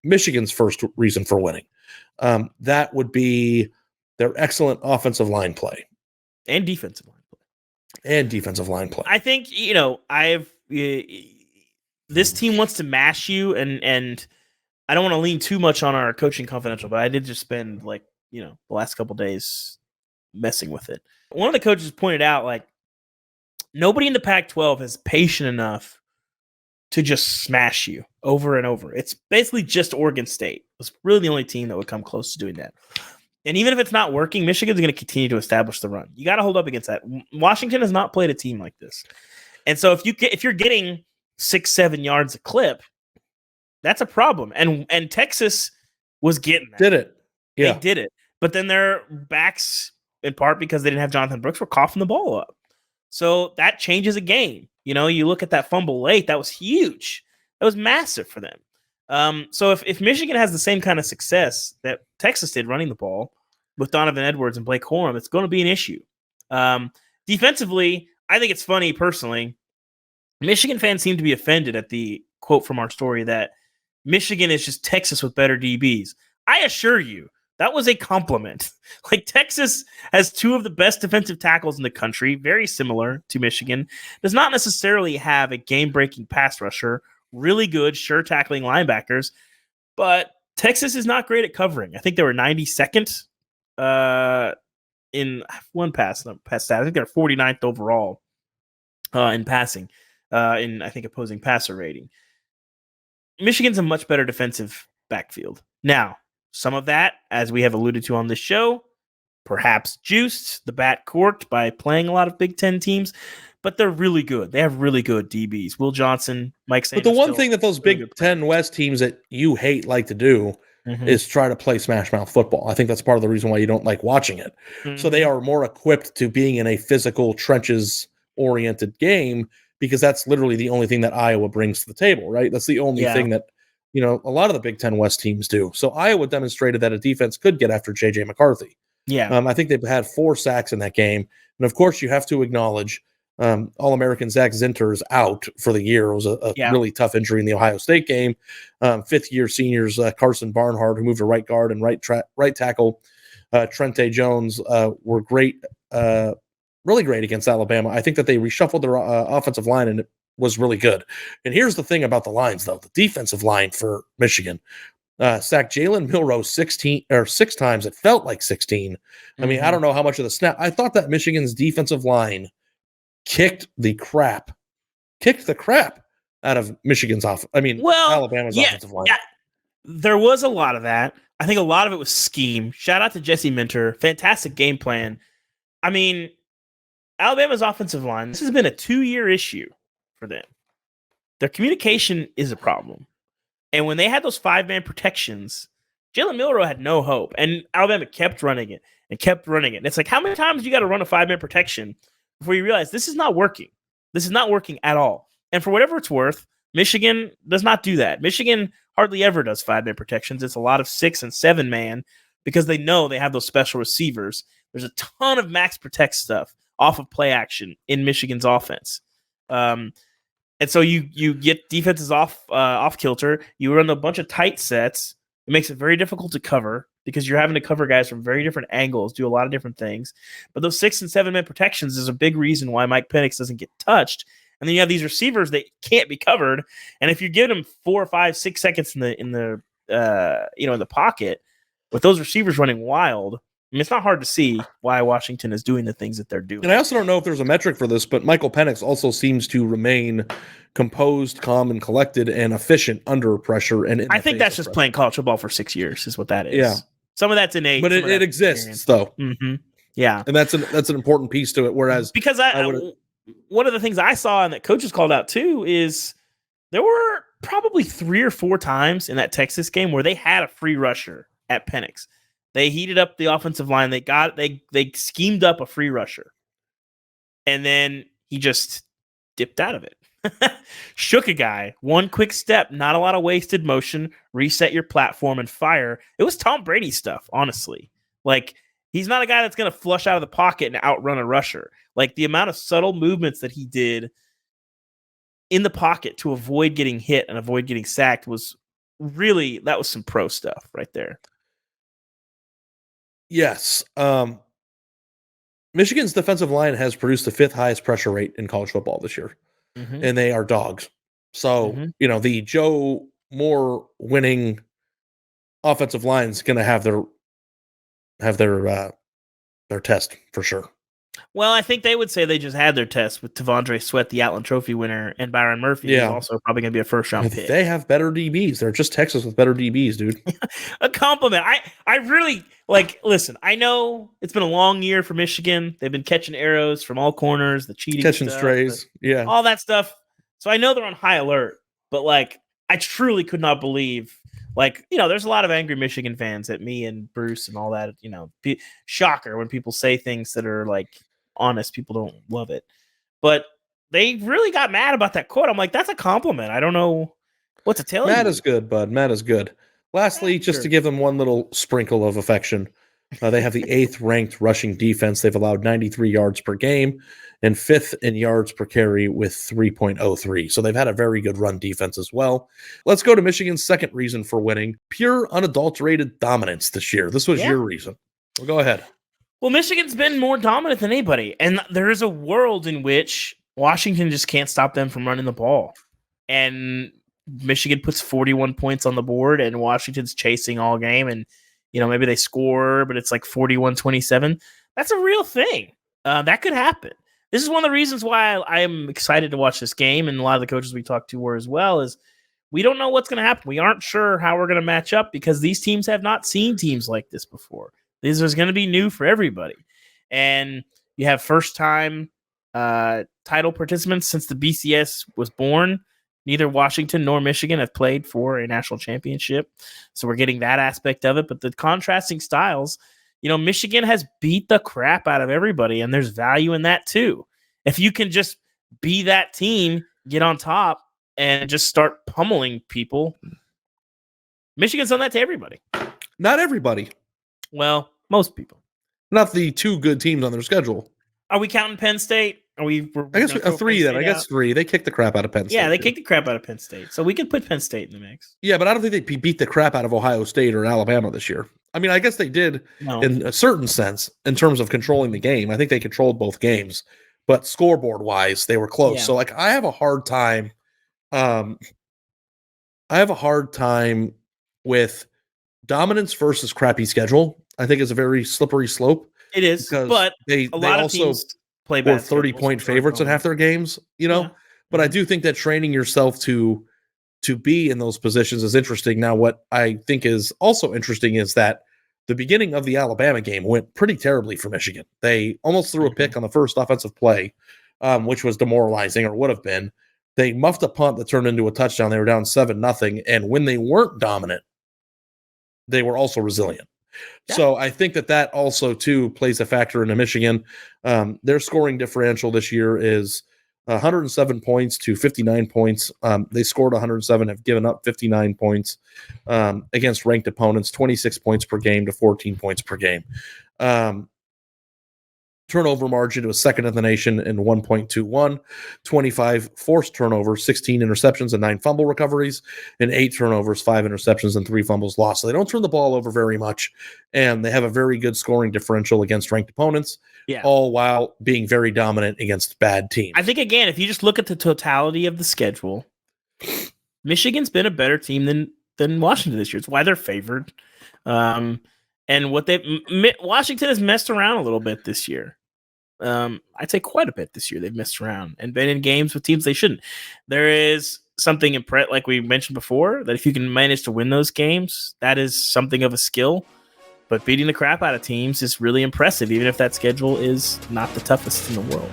Michigan's first reason for winning. That would be their excellent offensive line play. And defensive line play. I think, this team wants to mash you, and I don't want to lean too much on our coaching confidential, but I did just spend the last couple days messing with it. One of the coaches pointed out, nobody in the Pac-12 is patient enough to just smash you over and over. It's basically just Oregon State. It's really the only team that would come close to doing that. And even if it's not working, Michigan's going to continue to establish the run. You got to hold up against that. Washington has not played a team like this. And so if you're getting 6-7 yards a clip, that's a problem. And Texas was getting that. Did it. Yeah. They did it. But then their backs, in part because they didn't have Jonathan Brooks, were coughing the ball up. So that changes a game. You look at that fumble late, that was huge. That was massive for them. So if Michigan has the same kind of success that Texas did running the ball with Donovan Edwards and Blake Corum, it's going to be an issue. Defensively, I think it's funny personally. Michigan fans seem to be offended at the quote from our story that Michigan is just Texas with better DBs. I assure you, that was a compliment. Texas has two of the best defensive tackles in the country, very similar to Michigan. Does not necessarily have a game-breaking pass rusher, really good, sure tackling linebackers, but Texas is not great at covering. I think they were 92nd in one pass stat. I think they're 49th overall in passing, in I think opposing passer rating. Michigan's a much better defensive backfield. Now, some of that, as we have alluded to on this show, perhaps juiced the backcourt by playing a lot of Big Ten teams, but they're really good. They have really good DBs. Will Johnson, Mike Sanders. But the one thing that those Big Ten West teams that you hate like to do is try to play smash mouth football. I think that's part of the reason why you don't like watching it. So they are more equipped to being in a physical, trenches-oriented game because that's literally the only thing that Iowa brings to the table, right? That's the only thing that a lot of the Big Ten West teams do. So Iowa demonstrated that a defense could get after J.J. McCarthy. Yeah. I think they've had 4 sacks in that game. And, of course, you have to acknowledge All-American Zach Zinter's out for the year. It was a really tough injury in the Ohio State game. Fifth-year seniors Carson Barnhart, who moved to right guard and right tackle, Trente Jones were great, really great against Alabama. I think that they reshuffled their offensive line, and it was really good. And here's the thing about the lines, though. The defensive line for Michigan sacked Jalen Milroe 6 times. It felt like 16. I mean, I don't know how much of the snap. I thought that Michigan's defensive line kicked the crap out of Michigan's Alabama's offensive line. Yeah, there was a lot of that. I think a lot of it was scheme. Shout out to Jesse Minter. Fantastic game plan. I mean, Alabama's offensive line, this has been a 2-year issue for them. Their communication is a problem. And when they had those 5-man protections, Jalen Milroe had no hope. And Alabama kept running it and kept running it. And it's like, how many times you got to run a 5-man protection before you realize this is not working? This is not working at all. And for whatever it's worth, Michigan does not do that. Michigan hardly ever does 5-man protections. It's a lot of 6- and 7-man because they know they have those special receivers. There's a ton of max protect stuff off of play action in Michigan's offense. And so you get defenses off kilter. You run a bunch of tight sets. It makes it very difficult to cover because you're having to cover guys from very different angles, do a lot of different things. But those 6- and 7-man protections is a big reason why Mike Penix doesn't get touched. And then you have these receivers that can't be covered. And if you give them 4, 5, 6 seconds in the pocket with those receivers running wild, I mean, it's not hard to see why Washington is doing the things that they're doing. And I also don't know if there's a metric for this, but Michael Penix also seems to remain composed, calm, and collected and efficient under pressure. And I think that's just playing college football for 6 years is what that is. Yeah. Some of that's innate. But it exists, though. Mm-hmm. Yeah. And that's an important piece to it. Whereas because one of the things I saw and that coaches called out too is there were probably 3 or 4 times in that Texas game where they had a free rusher at Penix. They heated up the offensive line. They schemed up a free rusher. And then he just dipped out of it. Shook a guy. One quick step, not a lot of wasted motion, reset your platform and fire. It was Tom Brady stuff, honestly. Like, he's not a guy that's going to flush out of the pocket and outrun a rusher. Like, the amount of subtle movements that he did in the pocket to avoid getting hit and avoid getting sacked was really, that was some pro stuff right there. Yes. Michigan's defensive line has produced the 5th highest pressure rate in college football this year, and they are dogs. So, the Joe Moore winning offensive line is going to have their test for sure. Well, I think they would say they just had their test with Tavondre Sweat, the Outland Trophy winner, and Byron Murphy, who's also probably going to be a first-round pick. They have better DBs. They're just Texas with better DBs, dude. A compliment. I really, listen, I know it's been a long year for Michigan. They've been catching arrows from all corners, the cheating catching stuff, strays, all that stuff. So I know they're on high alert, but, I truly could not believe there's a lot of angry Michigan fans at me and Bruce and all that, shocker when people say things that are honest. People don't love it, but they really got mad about that quote. I'm like, that's a compliment. I don't know what to tell you. Matt is good, bud. Matt is good. Lastly, just to give them one little sprinkle of affection, they have the 8th ranked rushing defense. They've allowed 93 yards per game and 5th in yards per carry with 3.03. So they've had a very good run defense as well. Let's go to Michigan's second reason for winning: pure, unadulterated dominance this year. This was your reason. Well, go ahead. Well, Michigan's been more dominant than anybody, and there is a world in which Washington just can't stop them from running the ball. And Michigan puts 41 points on the board, and Washington's chasing all game, and maybe they score, but it's 41-27. That's a real thing. That could happen. This is one of the reasons why I am excited to watch this game, and a lot of the coaches we talked to were as well, is we don't know what's going to happen. We aren't sure how we're going to match up because these teams have not seen teams like this before. This is going to be new for everybody. And you have first-time title participants since the BCS was born. Neither Washington nor Michigan have played for a national championship. So we're getting that aspect of it. But the contrasting styles, Michigan has beat the crap out of everybody, and there's value in that too. If you can just be that team, get on top, and just start pummeling people, Michigan's done that to everybody. Not everybody. Well, most people. Not the 2 good teams on their schedule. Are we counting Penn State? I guess a 3 then. I guess 3. They kicked the crap out of Penn State. Yeah, they kicked the crap out of Penn State. So we could put Penn State in the mix. Yeah, but I don't think they beat the crap out of Ohio State or Alabama this year. I mean, I guess they did in a certain sense in terms of controlling the game. I think they controlled both games, but scoreboard-wise, they were close. Yeah. So, I have a hard time with dominance versus crappy schedule. I think it's a very slippery slope. It is, but a lot of teams play bad 30-point favorites in half their games, But I do think that training yourself to be in those positions is interesting. Now, what I think is also interesting is that the beginning of the Alabama game went pretty terribly for Michigan. They almost threw a pick on the first offensive play, which was demoralizing, or would have been. They muffed a punt that turned into a touchdown. They were down 7-0, and when they weren't dominant, they were also resilient. Yeah. So I think that also, too, plays a factor into Michigan. Their scoring differential this year is 107 points to 59 points. They scored 107, have given up 59 points against ranked opponents, 26 points per game to 14 points per game. Turnover margin was second in the nation in 1.21, 25 forced turnovers, 16 interceptions and 9 fumble recoveries, and 8 turnovers, 5 interceptions and 3 fumbles lost. So they don't turn the ball over very much, and they have a very good scoring differential against ranked opponents, all while being very dominant against bad teams. I think, again, if you just look at the totality of the schedule, Michigan's been a better team than Washington this year. It's why they're favored. And Washington has messed around a little bit this year. I'd say quite a bit this year. They've messed around and been in games with teams they shouldn't. There is something like we mentioned before, that if you can manage to win those games, that is something of a skill. But beating the crap out of teams is really impressive, even if that schedule is not the toughest in the world.